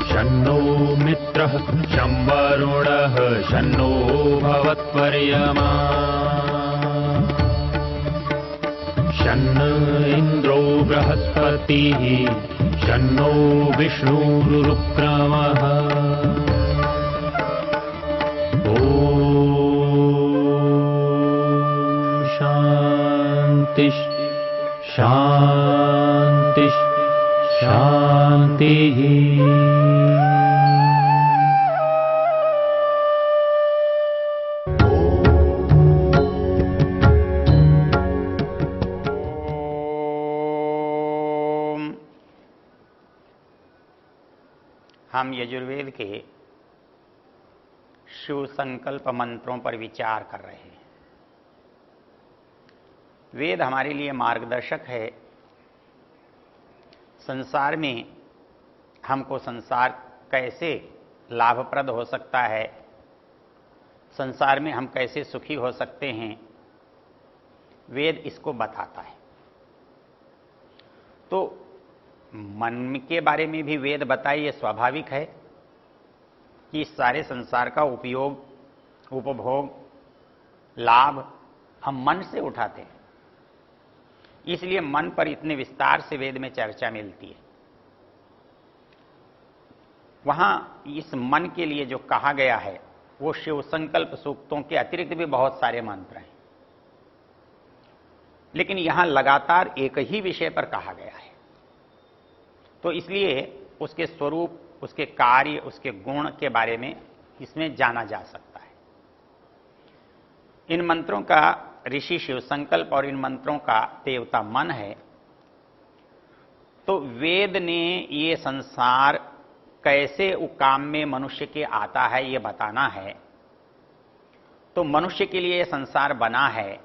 शन्नो मित्रः शं वरुणः शन्नो भवत्पर्यमा शन्न इन्द्रो बृहस्पतिः शन्नो विष्णुरुक्रमः ॐ शान्ति शान्ति शान्तिः। हम यजुर्वेद के शिव संकल्प मंत्रों पर विचार कर रहे हैं। वेद हमारे लिए मार्गदर्शक है। संसार में हमको संसार कैसे लाभप्रद हो सकता है, संसार में हम कैसे सुखी हो सकते हैं, वेद इसको बताता है। तो मन के बारे में भी वेद बताए, ये स्वाभाविक है कि इस सारे संसार का उपयोग, उपभोग, लाभ हम मन से उठाते हैं। इसलिए मन पर इतने विस्तार से वेद में चर्चा मिलती है। वहां इस मन के लिए जो कहा गया है वो शिव संकल्प सूक्तों के अतिरिक्त भी बहुत सारे मंत्र हैं, लेकिन यहां लगातार एक ही विषय पर कहा गया है। तो इसलिए उसके स्वरूप, उसके कार्य, उसके गुण के बारे में इसमें जाना जा सकता है। इन मंत्रों का ऋषि शिव संकल्प और इन मंत्रों का देवता मन है। तो वेद ने ये संसार कैसे काम में मनुष्य के आता है ये बताना है। तो मनुष्य के लिए संसार बना है,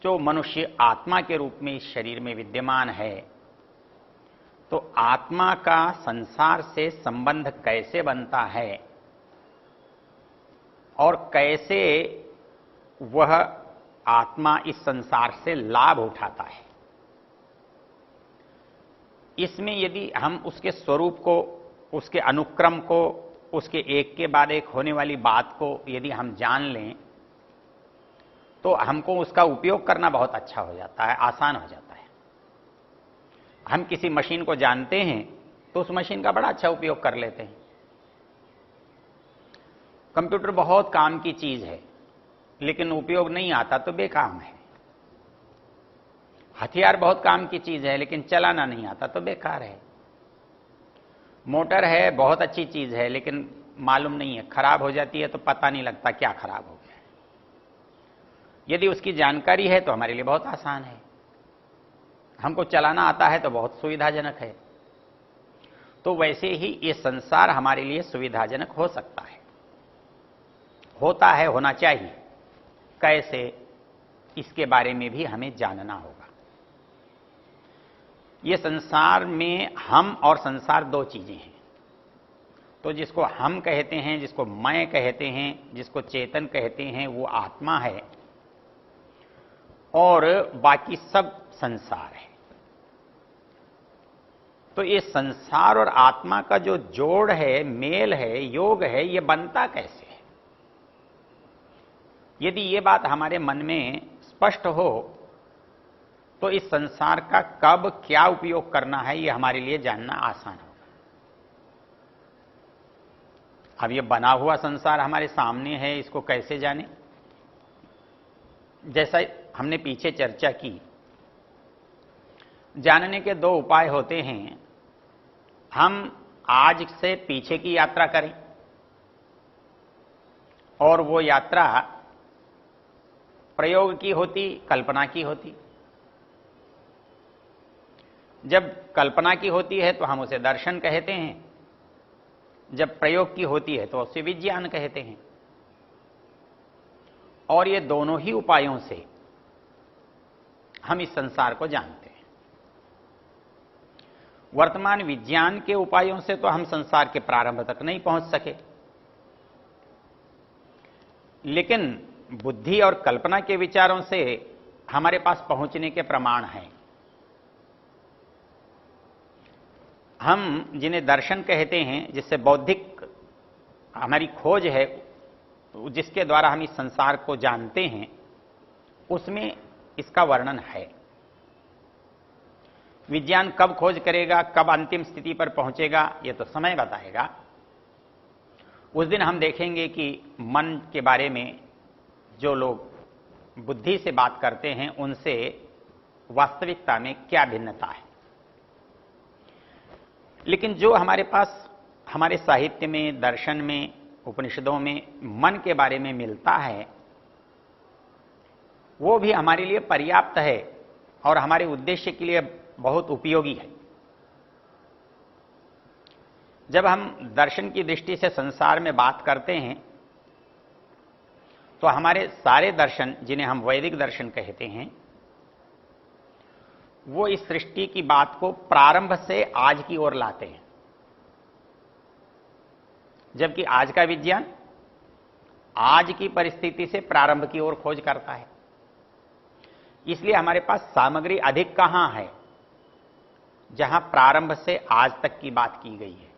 जो मनुष्य आत्मा के रूप में इस शरीर में विद्यमान है। तो आत्मा का संसार से संबंध कैसे बनता है और कैसे वह आत्मा इस संसार से लाभ उठाता है, इसमें यदि हम उसके स्वरूप को, उसके अनुक्रम को, उसके एक के बाद एक होने वाली बात को यदि हम जान लें तो हमको उसका उपयोग करना बहुत अच्छा हो जाता है, आसान हो जाता है। हम किसी मशीन को जानते हैं तो उस मशीन का बड़ा अच्छा उपयोग कर लेते हैं। कंप्यूटर बहुत काम की चीज है, लेकिन उपयोग नहीं आता तो बेकाम है। हथियार बहुत काम की चीज है, लेकिन चलाना नहीं आता तो बेकार है। मोटर है, बहुत अच्छी चीज है, लेकिन मालूम नहीं है, खराब हो जाती है तो पता नहीं लगता क्या खराब हो गया। यदि उसकी जानकारी है तो हमारे लिए बहुत आसान है। हमको चलाना आता है तो बहुत सुविधाजनक है। तो वैसे ही ये संसार हमारे लिए सुविधाजनक हो सकता है, होता है, होना चाहिए। कैसे, इसके बारे में भी हमें जानना होगा। ये संसार में हम और संसार दो चीजें हैं। तो जिसको हम कहते हैं, जिसको मैं कहते हैं, जिसको चेतन कहते हैं, वो आत्मा है और बाकी सब संसार है। तो ये संसार और आत्मा का जो जोड़ है, मेल है, योग है, ये बनता कैसे है? यदि ये बात हमारे मन में स्पष्ट हो तो इस संसार का कब क्या उपयोग करना है ये हमारे लिए जानना आसान होगा। अब ये बना हुआ संसार हमारे सामने है, इसको कैसे जाने? जैसा हमने पीछे चर्चा की, जानने के दो उपाय होते हैं। हम आज से पीछे की यात्रा करें और वो यात्रा प्रयोग की होती, कल्पना की होती। जब कल्पना की होती है तो हम उसे दर्शन कहते हैं, जब प्रयोग की होती है तो उसे विज्ञान कहते हैं। और ये दोनों ही उपायों से हम इस संसार को जानते हैं। वर्तमान विज्ञान के उपायों से तो हम संसार के प्रारंभ तक नहीं पहुंच सके, लेकिन बुद्धि और कल्पना के विचारों से हमारे पास पहुंचने के प्रमाण हैं। हम जिन्हें दर्शन कहते हैं, जिससे बौद्धिक हमारी खोज है, जिसके द्वारा हम इस संसार को जानते हैं, उसमें इसका वर्णन है। विज्ञान कब खोज करेगा, कब अंतिम स्थिति पर पहुंचेगा, यह तो समय बताएगा। उस दिन हम देखेंगे कि मन के बारे में जो लोग बुद्धि से बात करते हैं, उनसे वास्तविकता में क्या भिन्नता है। लेकिन जो हमारे पास हमारे साहित्य में, दर्शन में, उपनिषदों में मन के बारे में मिलता है, वो भी हमारे लिए पर्याप्त है और हमारे उद्देश्य के लिए बहुत उपयोगी है। जब हम दर्शन की दृष्टि से संसार में बात करते हैं, तो हमारे सारे दर्शन, जिन्हें हम वैदिक दर्शन कहते हैं, वो इस सृष्टि की बात को प्रारंभ से आज की ओर लाते हैं। जबकि आज का विज्ञान आज की परिस्थिति से प्रारंभ की ओर खोज करता है। इसलिए हमारे पास सामग्री अधिक कहां है जहां प्रारंभ से आज तक की बात की गई है।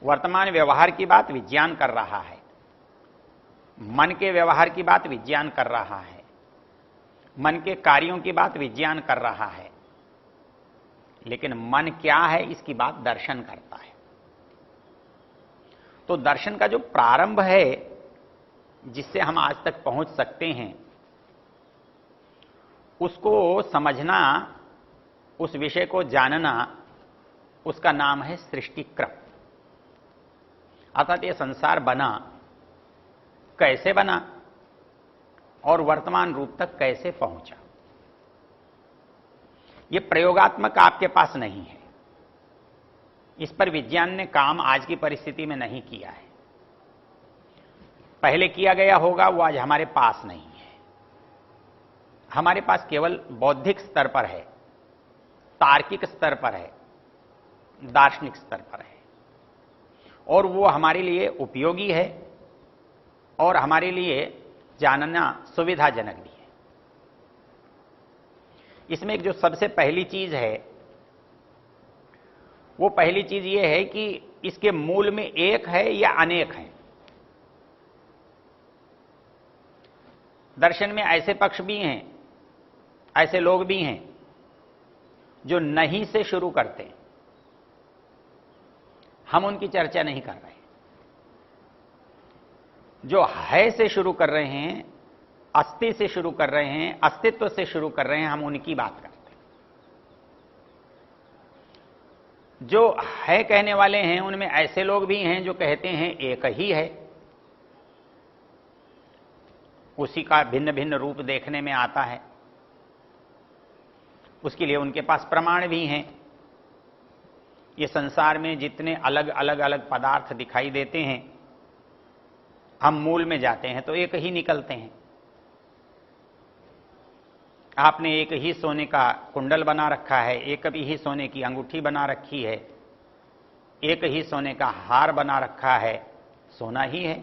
वर्तमान व्यवहार की बात विज्ञान कर रहा है, मन के व्यवहार की बात विज्ञान कर रहा है, मन के कार्यों की बात विज्ञान कर रहा है, लेकिन मन क्या है इसकी बात दर्शन करता है। तो दर्शन का जो प्रारंभ है, जिससे हम आज तक पहुंच सकते हैं, उसको समझना, उस विषय को जानना, उसका नाम है सृष्टिक्रम। अर्थात यह संसार बना, कैसे बना और वर्तमान रूप तक कैसे पहुंचा, यह प्रयोगात्मक आपके पास नहीं है। इस पर विज्ञान ने काम आज की परिस्थिति में नहीं किया है। पहले किया गया होगा, वो आज हमारे पास नहीं है। हमारे पास केवल बौद्धिक स्तर पर है, तार्किक स्तर पर है, दार्शनिक स्तर पर है, और वो हमारे लिए उपयोगी है और हमारे लिए जानना सुविधाजनक भी है। इसमें एक जो सबसे पहली चीज है, वो पहली चीज ये है कि इसके मूल में एक है या अनेक है। दर्शन में ऐसे पक्ष भी हैं, ऐसे लोग भी हैं जो नहीं से शुरू करते हैं। हम उनकी चर्चा नहीं कर रहे। जो है से शुरू कर रहे हैं, अस्थि से शुरू कर रहे हैं, अस्तित्व से शुरू कर रहे हैं, हम उनकी बात करते हैं। जो है कहने वाले हैं, उनमें ऐसे लोग भी हैं जो कहते हैं एक ही है, उसी का भिन्न भिन्न रूप देखने में आता है। उसके लिए उनके पास प्रमाण भी हैं। ये संसार में जितने अलग अलग अलग पदार्थ दिखाई देते हैं, हम मूल में जाते हैं तो एक ही निकलते हैं। आपने एक ही सोने का कुंडल बना रखा है, एक ही सोने की अंगूठी बना रखी है, एक ही सोने का हार बना रखा है, सोना ही है।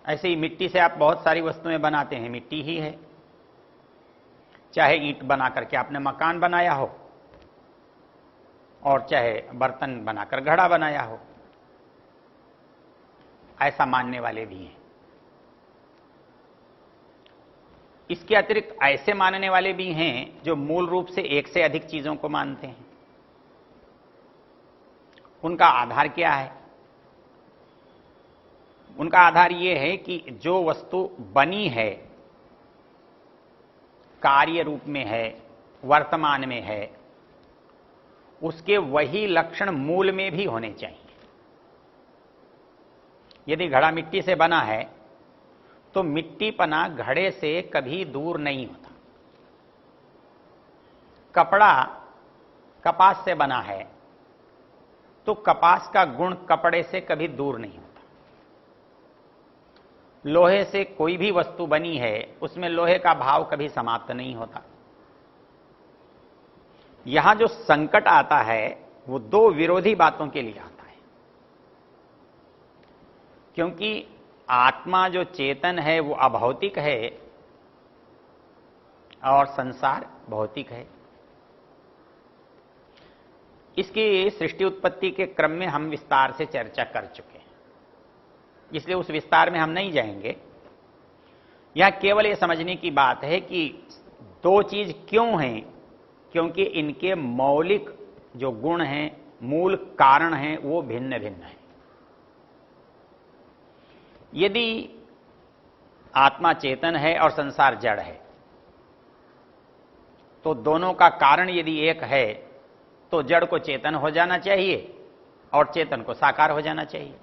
ऐसे ही मिट्टी से आप बहुत सारी वस्तुएं बनाते हैं, मिट्टी ही है। चाहे ईंट बना करके आपने मकान बनाया हो, और चाहे बर्तन बनाकर घड़ा बनाया हो, ऐसा मानने वाले भी हैं। इसके अतिरिक्त ऐसे मानने वाले भी हैं जो मूल रूप से एक से अधिक चीजों को मानते हैं। उनका आधार क्या है? उनका आधार यह है कि जो वस्तु बनी है, कार्य रूप में है, वर्तमान में है, उसके वही लक्षण मूल में भी होने चाहिए। यदि घड़ा मिट्टी से बना है तो मिट्टीपना घड़े से कभी दूर नहीं होता। कपड़ा कपास से बना है तो कपास का गुण कपड़े से कभी दूर नहीं होता। लोहे से कोई भी वस्तु बनी है, उसमें लोहे का भाव कभी समाप्त नहीं होता। यहां जो संकट आता है वो दो विरोधी बातों के लिए आता है। क्योंकि आत्मा जो चेतन है वो अभौतिक है और संसार भौतिक है। इसकी सृष्टि उत्पत्ति के क्रम में हम विस्तार से चर्चा कर चुके हैं, इसलिए उस विस्तार में हम नहीं जाएंगे। यह केवल ये समझने की बात है कि दो चीज क्यों हैं, क्योंकि इनके मौलिक जो गुण हैं, मूल कारण हैं, वो भिन्न भिन्न हैं। यदि आत्मा चेतन है और संसार जड़ है, तो दोनों का कारण यदि एक है तो जड़ को चेतन हो जाना चाहिए और चेतन को साकार हो जाना चाहिए।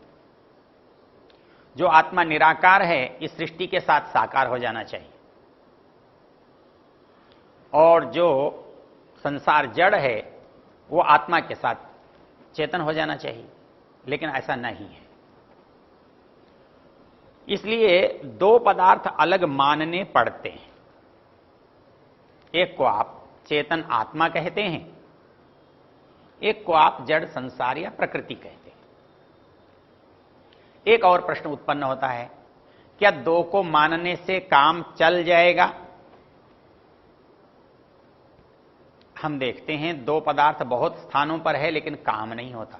जो आत्मा निराकार है इस सृष्टि के साथ साकार हो जाना चाहिए, और जो संसार जड़ है वो आत्मा के साथ चेतन हो जाना चाहिए, लेकिन ऐसा नहीं है। इसलिए दो पदार्थ अलग मानने पड़ते हैं। एक को आप चेतन आत्मा कहते हैं, एक को आप जड़ संसार या प्रकृति कहते हैं। एक और प्रश्न उत्पन्न होता है, क्या दो को मानने से काम चल जाएगा? हम देखते हैं दो पदार्थ बहुत स्थानों पर है लेकिन काम नहीं होता।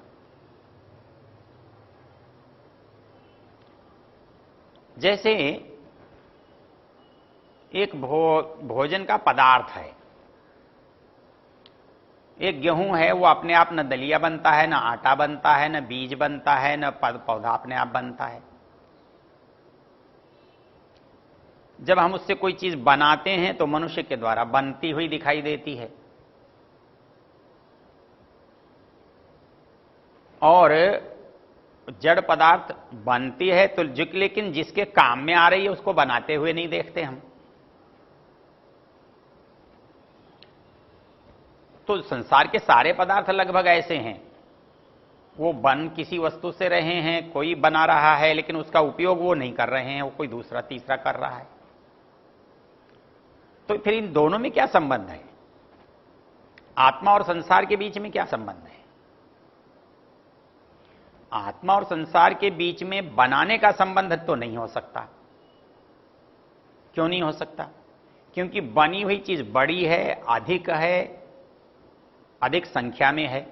जैसे एक भोजन का पदार्थ है, एक गेहूं है, वो अपने आप न दलिया बनता है, न आटा बनता है, न बीज बनता है, न पौधा अपने आप बनता है। जब हम उससे कोई चीज बनाते हैं तो मनुष्य के द्वारा बनती हुई दिखाई देती है, और जड़ पदार्थ बनती है तो लेकिन जिसके काम में आ रही है उसको बनाते हुए नहीं देखते हम। तो संसार के सारे पदार्थ लगभग ऐसे हैं, वो बन किसी वस्तु से रहे हैं, कोई बना रहा है लेकिन उसका उपयोग वो नहीं कर रहे हैं, वो कोई दूसरा तीसरा कर रहा है। तो फिर इन दोनों में क्या संबंध है? आत्मा और संसार के बीच में क्या संबंध है? आत्मा और संसार के बीच में बनाने का संबंध तो नहीं हो सकता। क्यों नहीं हो सकता? क्योंकि बनी हुई चीज बड़ी है, अधिक संख्या में है,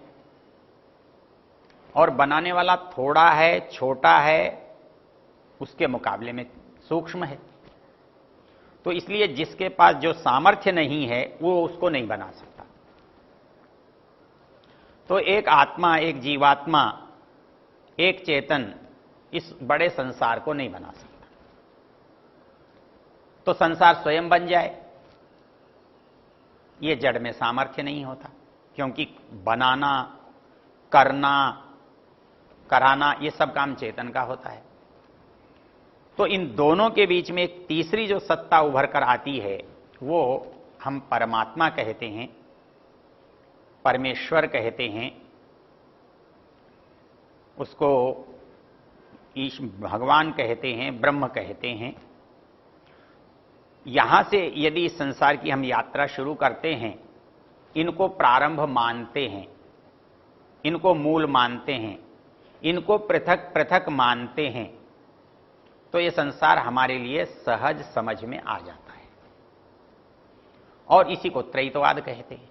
और बनाने वाला थोड़ा है, छोटा है, उसके मुकाबले में सूक्ष्म है। तो इसलिए जिसके पास जो सामर्थ्य नहीं है वो उसको नहीं बना सकता। तो एक आत्मा, एक जीवात्मा, एक चेतन इस बड़े संसार को नहीं बना सकता। तो संसार स्वयं बन जाए, ये जड़ में सामर्थ्य नहीं होता, क्योंकि बनाना, करना, कराना ये सब काम चेतन का होता है। तो इन दोनों के बीच में एक तीसरी जो सत्ता उभर कर आती है वो हम परमात्मा कहते हैं, परमेश्वर कहते हैं, उसको भगवान कहते हैं, ब्रह्म कहते हैं। यहां से यदि इस संसार की हम यात्रा शुरू करते हैं, इनको प्रारंभ मानते हैं, इनको मूल मानते हैं, इनको पृथक पृथक मानते हैं, तो ये संसार हमारे लिए सहज समझ में आ जाता है। और इसी को त्रैतवाद कहते हैं।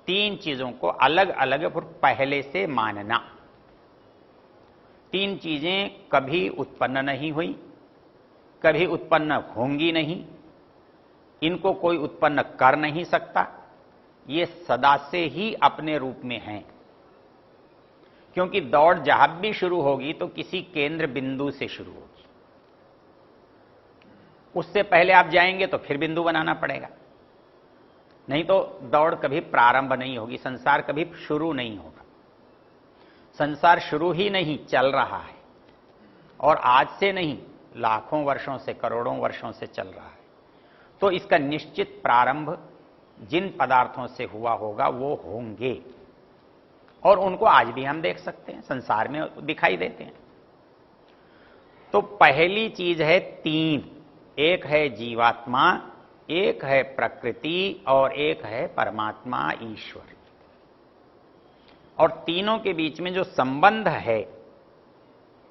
तीन चीजों को अलग अलग पहले से मानना। तीन चीजें कभी उत्पन्न नहीं हुई, कभी उत्पन्न होंगी नहीं, इनको कोई उत्पन्न कर नहीं सकता, ये सदा से ही अपने रूप में हैं। क्योंकि दौड़ जहां भी शुरू होगी तो किसी केंद्र बिंदु से शुरू होगी, उससे पहले आप जाएंगे तो फिर बिंदु बनाना पड़ेगा, नहीं तो दौड़ कभी प्रारंभ नहीं होगी, संसार कभी शुरू नहीं होगा। संसार शुरू ही नहीं, चल रहा है, और आज से नहीं, लाखों वर्षों से, करोड़ों वर्षों से चल रहा है। तो इसका निश्चित प्रारंभ जिन पदार्थों से हुआ होगा वो होंगे, और उनको आज भी हम देख सकते हैं, संसार में दिखाई देते हैं। तो पहली चीज है तीन, एक है जीवात्मा, एक है प्रकृति, और एक है परमात्मा ईश्वर। और तीनों के बीच में जो संबंध है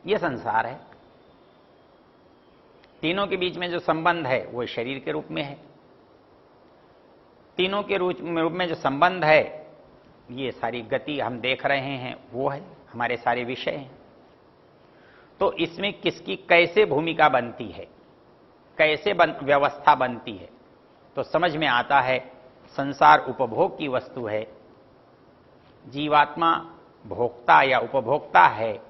ये संसार है। तीनों के बीच में जो संबंध है वो शरीर के रूप में है। तीनों के रूप में जो संबंध है, ये सारी गति हम देख रहे हैं, वो है हमारे सारे विषय हैं। तो इसमें किसकी कैसे भूमिका बनती है, कैसे व्यवस्था बनती है, तो समझ में आता है संसार उपभोग की वस्तु है, जीवात्मा भोक्ता या उपभोक्ता है।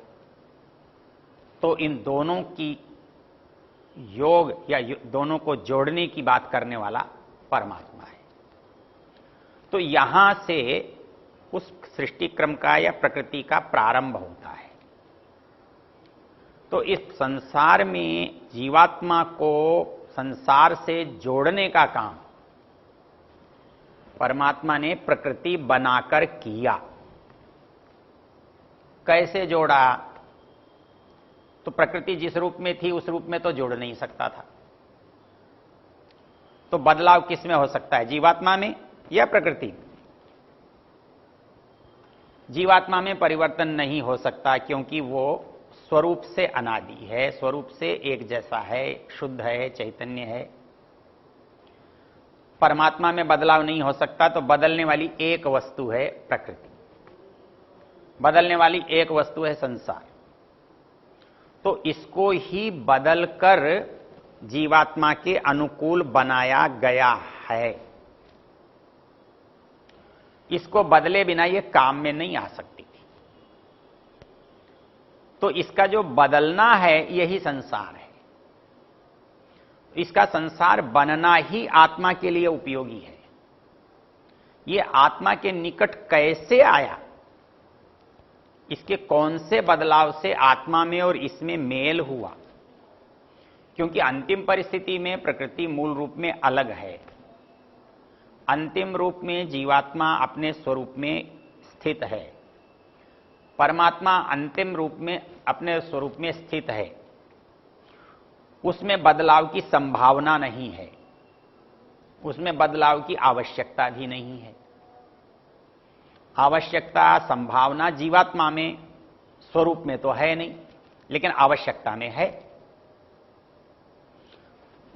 तो इन दोनों की योग या दोनों को जोड़ने की बात करने वाला परमात्मा है। तो यहां से उस सृष्टि क्रम का या प्रकृति का प्रारंभ होता है। तो इस संसार में जीवात्मा को संसार से जोड़ने का काम परमात्मा ने प्रकृति बनाकर किया। कैसे जोड़ा? तो प्रकृति जिस रूप में थी उस रूप में तो जोड़ नहीं सकता था। तो बदलाव किस में हो सकता है, जीवात्मा में या प्रकृति? जीवात्मा में परिवर्तन नहीं हो सकता, क्योंकि वो स्वरूप से अनादि है, स्वरूप से एक जैसा है, शुद्ध है, चैतन्य है। परमात्मा में बदलाव नहीं हो सकता, तो बदलने वाली एक वस्तु है प्रकृति, बदलने वाली एक वस्तु है संसार। तो इसको ही बदलकर जीवात्मा के अनुकूल बनाया गया है। इसको बदले बिना ये काम में नहीं आ सकती थी। तो इसका जो बदलना है यही संसार है। इसका संसार बनना ही आत्मा के लिए उपयोगी है। ये आत्मा के निकट कैसे आया, इसके कौन से बदलाव से आत्मा में और इसमें मेल हुआ, क्योंकि अंतिम परिस्थिति में प्रकृति मूल रूप में अलग है। अंतिम रूप में जीवात्मा अपने स्वरूप में स्थित है, परमात्मा अंतिम रूप में अपने स्वरूप में स्थित है। उसमें बदलाव की संभावना नहीं है, उसमें बदलाव की आवश्यकता भी नहीं है। आवश्यकता संभावना जीवात्मा में स्वरूप में तो है नहीं, लेकिन आवश्यकता में है।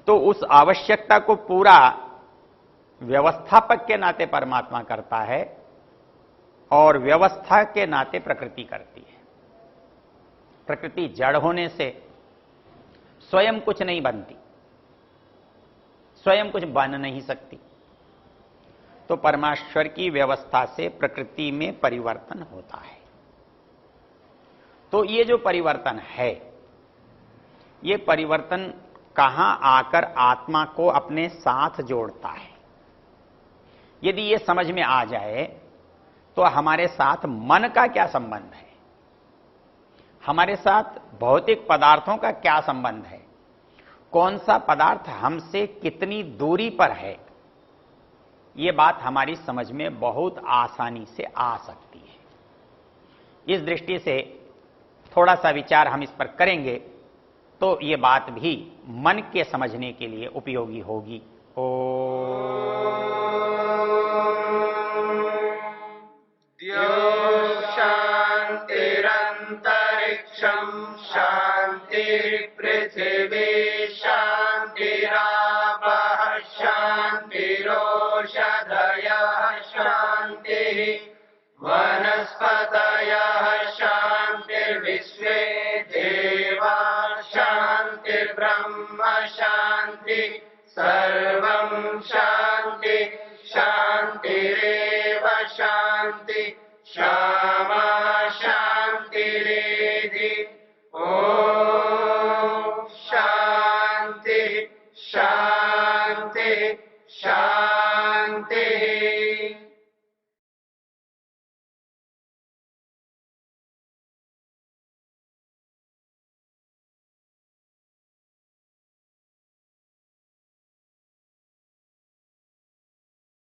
तो उस आवश्यकता को पूरा व्यवस्थापक के नाते परमात्मा करता है और व्यवस्था के नाते प्रकृति करती है। प्रकृति जड़ होने से स्वयं कुछ नहीं बनती, स्वयं कुछ बन नहीं सकती। तो परमेश्वर की व्यवस्था से प्रकृति में परिवर्तन होता है। तो ये जो परिवर्तन है, ये परिवर्तन कहां आकर आत्मा को अपने साथ जोड़ता है। यदि ये समझ में आ जाए तो हमारे साथ मन का क्या संबंध है, हमारे साथ भौतिक पदार्थों का क्या संबंध है, कौन सा पदार्थ हमसे कितनी दूरी पर है, ये बात हमारी समझ में बहुत आसानी से आ सकती है। इस दृष्टि से थोड़ा सा विचार हम इस पर करेंगे तो ये बात भी मन के समझने के लिए उपयोगी होगी। शांतिरंतरिक्षं शांति पृथिवी शांतिरापः शांतिरोषधयः शांतिः वनस्पतयः शांतिर्विश्वे देवा शांतिर्ब्रह्म शांति सर्वं शांति शांतिरेव शांति क्षमा शांतिरेधि। ओम शांति शांति शांति।